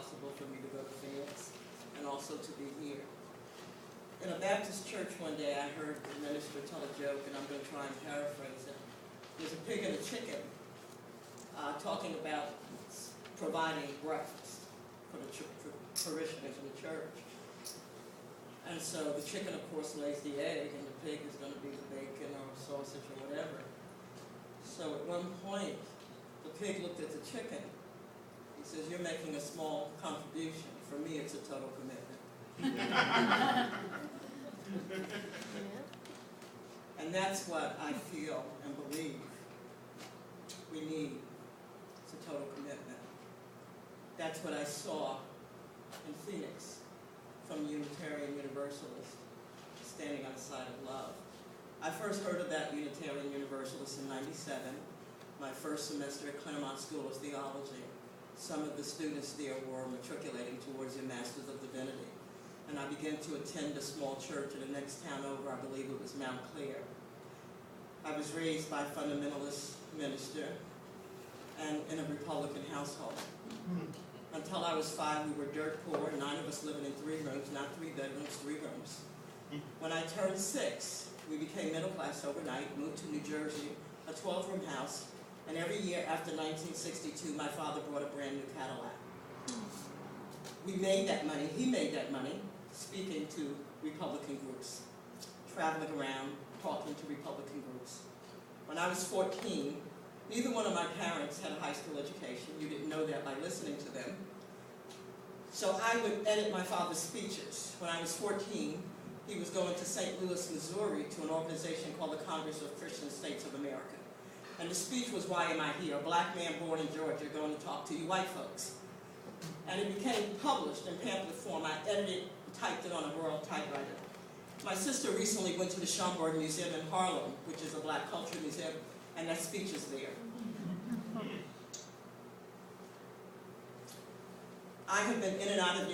possible for me to go to Phoenix and also to be here. In a Baptist church one day, I heard the minister tell a joke, and I'm going to try and paraphrase it. There's a pig and a chicken talking about providing breakfast for the parishioners in the church. And so the chicken, of course, lays the egg, and the pig is going to be the bacon or sausage or whatever. So at one point, the pig looked at the chicken. He says, "You're making a small contribution. For me, it's a total commitment." And that's what I feel and believe we need. It's a total commitment. That's what I saw in Phoenix from Unitarian Universalists standing on the side of love. I first heard of that Unitarian Universalist in '97, my first semester at Claremont School of Theology. Some of the students there were matriculating towards their Masters of Divinity. And I began to attend a small church in the next town over. I believe it was Mount Clair. I was raised by a fundamentalist minister and in a Republican household. Until I was 5, we were dirt poor, 9 of us living in 3 rooms, not 3 bedrooms, 3 rooms. When I turned 6, we became middle class overnight, moved to New Jersey, a 12-room house, and every year after 1962, my father brought a brand new Cadillac. We made that money, he made that money, speaking to Republican groups, traveling around, talking to Republican groups. When I was 14, neither one of my parents had a high school education. You didn't know that by listening to them. So I would edit my father's speeches. When I was 14, he was going to St. Louis, Missouri to an organization called the Congress of Christian States of America. And the speech was, "Why am I here? A black man born in Georgia going to talk to you white folks." And it became published in pamphlet form. I edited, typed it on a Royal typewriter. My sister recently went to the Schomburg Museum in Harlem, which is a black culture museum, and that speech is there. I have been in and out of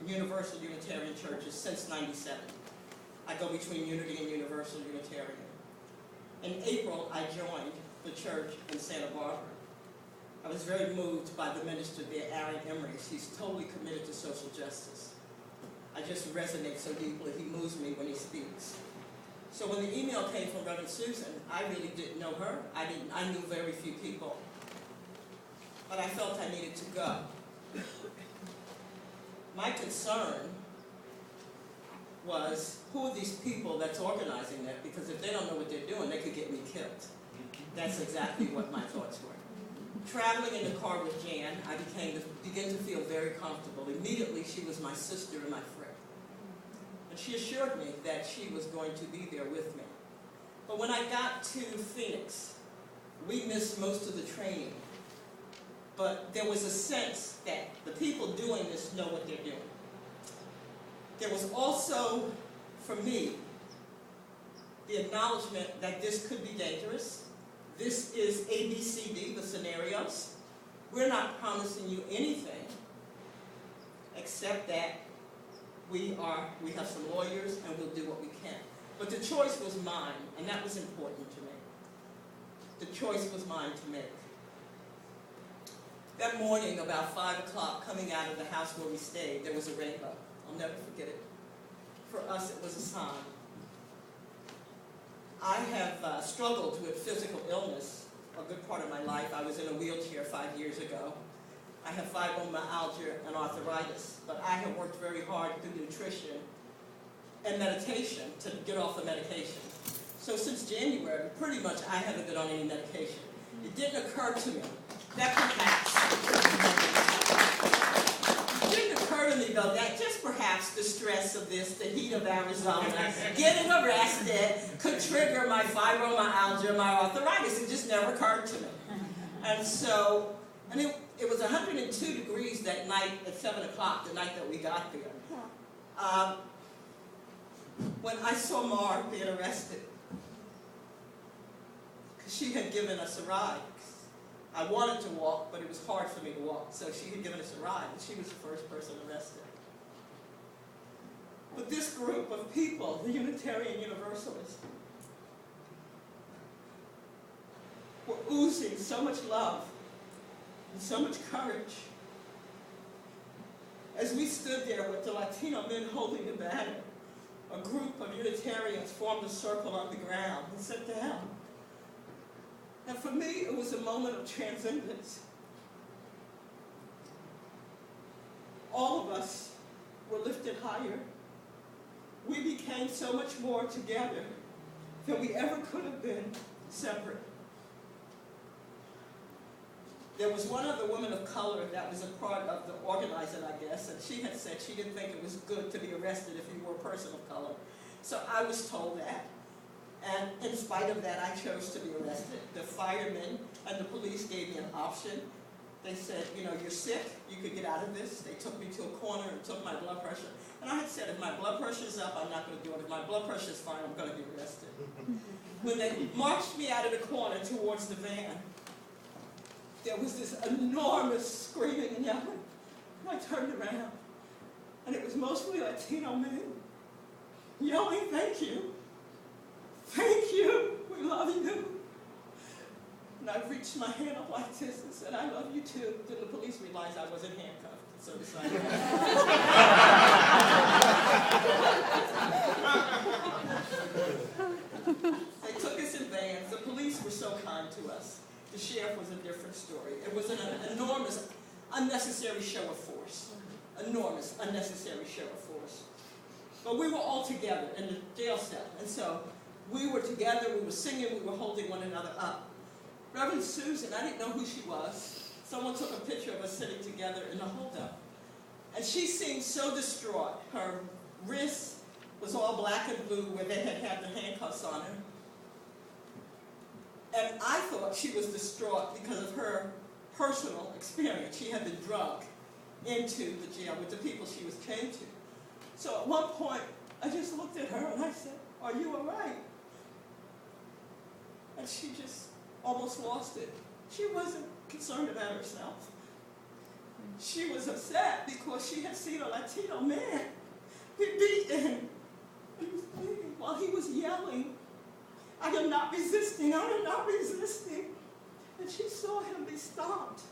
Universal Unitarian churches since '97. I go between Unity and Universal Unitarian. In April, I joined the church in Santa Barbara. I was very moved by the minister there, Aaron Emery. He's totally committed to social justice. I just resonate so deeply. He moves me when he speaks. So when the email came from Reverend Susan, I really didn't know her. I knew very few people. But I felt I needed to go. My concern was, who are these people that's organizing that? Because if they don't know what they're doing, they could get me killed. That's exactly what my thoughts were. Traveling in the car with Jan, I began to feel very comfortable. Immediately, she was my sister and my friend. And she assured me that she was going to be there with me. But when I got to Phoenix, we missed most of the training. But there was a sense that the people doing this know what they're doing. There was also, for me, the acknowledgement that this could be dangerous. This is ABCD, the scenarios. We're not promising you anything except that we have some lawyers and we'll do what we can. But the choice was mine, and that was important to me. The choice was mine to make. That morning, about 5 o'clock, coming out of the house where we stayed, there was a rainbow. I'll never forget it. For us, it was a sign. I have struggled with physical illness a good part of my life. I was in a wheelchair 5 years ago. I have fibromyalgia and arthritis, but I have worked very hard through nutrition and meditation to get off the medication. So since January, pretty much I haven't been on any medication. It didn't occur to me that perhaps the stress of this, the heat of Arizona, getting arrested could trigger my fibromyalgia, my arthritis. It just never occurred to me. And so, it was 102 degrees that night at 7 o'clock, the night that we got there. When I saw Mar being arrested, she had given us a ride. I wanted to walk, but it was hard for me to walk, so she had given us a ride, and she was the first person arrested. But this group of people, the Unitarian Universalists, were oozing so much love and so much courage As we stood there with the Latino men holding the banner, a group of Unitarians formed a circle on the ground and sat down. And for me, it was a moment of transcendence. All of us were lifted higher. We became so much more together than we ever could have been separate. There was one other woman of color that was a part of the organizing, I guess, and she had said she didn't think it was good to be arrested if you were a person of color. So I was told that. And in spite of that, I chose to be arrested. The firemen and the police gave me an option. They said, you know, you're sick, you could get out of this. They took me to a corner and took my blood pressure. And I had said, if my blood pressure is up, I'm not going to do it. If my blood pressure is fine, I'm going to be arrested. When they marched me out of the corner towards the van, there was this enormous screaming and yelling. And I turned around, and it was mostly Latino men yelling, thank you, we love you. And I reached my hand up like this and said, I love you too. Then the police realized I wasn't handcuffed, so decided. They took us in vans. The police were so kind to us. The sheriff was a different story. It was an enormous, unnecessary show of force. Enormous, unnecessary show of force. But we were all together in the jail cell. And so we were together, we were singing, we were holding one another up. Reverend Susan, I didn't know who she was. Someone took a picture of us sitting together in the holdup. And she seemed so distraught. Her wrist was all black and blue where they had the handcuffs on her. And I thought she was distraught because of her personal experience. She had been drugged into the jail with the people she was chained to. So at one point, I just looked at her and I said, are you all right? And she just almost lost it. She wasn't concerned about herself. She was upset because she had seen a Latino man be beaten. He was bleeding while he was yelling, I am not resisting, I am not resisting. And she saw him be stomped.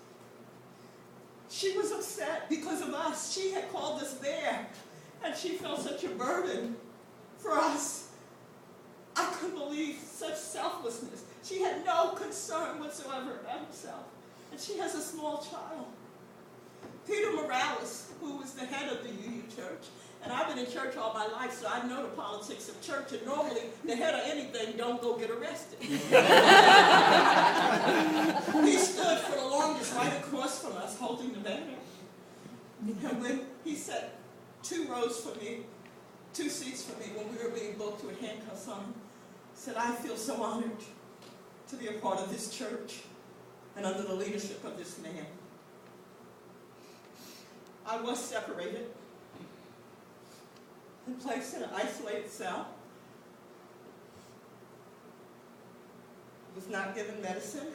She was upset because of us. She had called us there, and she felt such a burden for us. I couldn't believe such selflessness. She had no concern whatsoever about herself. And she has a small child. Peter Morales, who was the head of the UU Church, and I've been in church all my life, so I know the politics of church, and normally the head of anything don't go get arrested. He stood for the longest right across from us, holding the banner. And when he sat 2 rows for me, 2 seats for me, when we were being booked with handcuffs on, he said, I feel so honored to be a part of this church and under the leadership of this man. I was separated and placed in an isolated cell. Was not given medicine.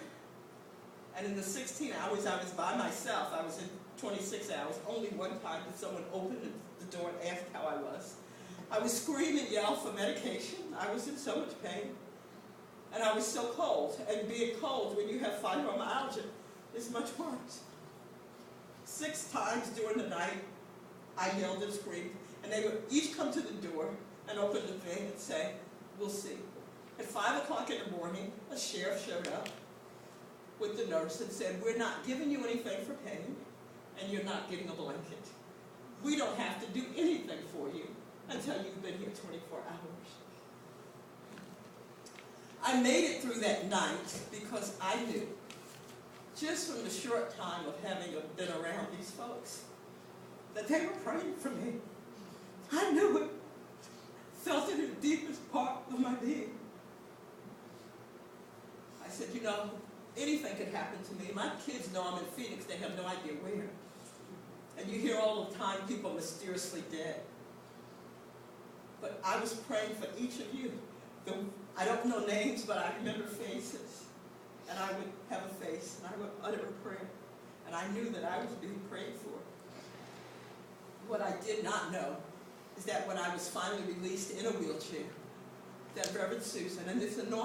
And in the 16 hours I was by myself, I was in 26 hours, only one time did someone open the door and ask how I was. I would scream and yell for medication. I was in so much pain. And I was so cold. And being cold when you have fibromyalgia is much worse. 6 times during the night, I yelled and screamed. And they would each come to the door and open the thing and say, we'll see. At 5 o'clock in the morning, a sheriff showed up with the nurse and said, we're not giving you anything for pain, and you're not getting a blanket. We don't have to do anything for you until you've been here 24 hours. I made it through that night because I knew, just from the short time of having been around these folks, that they were praying for me. I knew it, felt it in the deepest part of my being. I said, you know, anything could happen to me. My kids know I'm in Phoenix, they have no idea where. And you hear all the time people mysteriously dead. But I was praying for each of you. I don't know names, but I remember faces. And I would have a face, and I would utter a prayer. And I knew that I was being prayed for. What I did not know is that when I was finally released in a wheelchair, that Reverend Susan and this enormous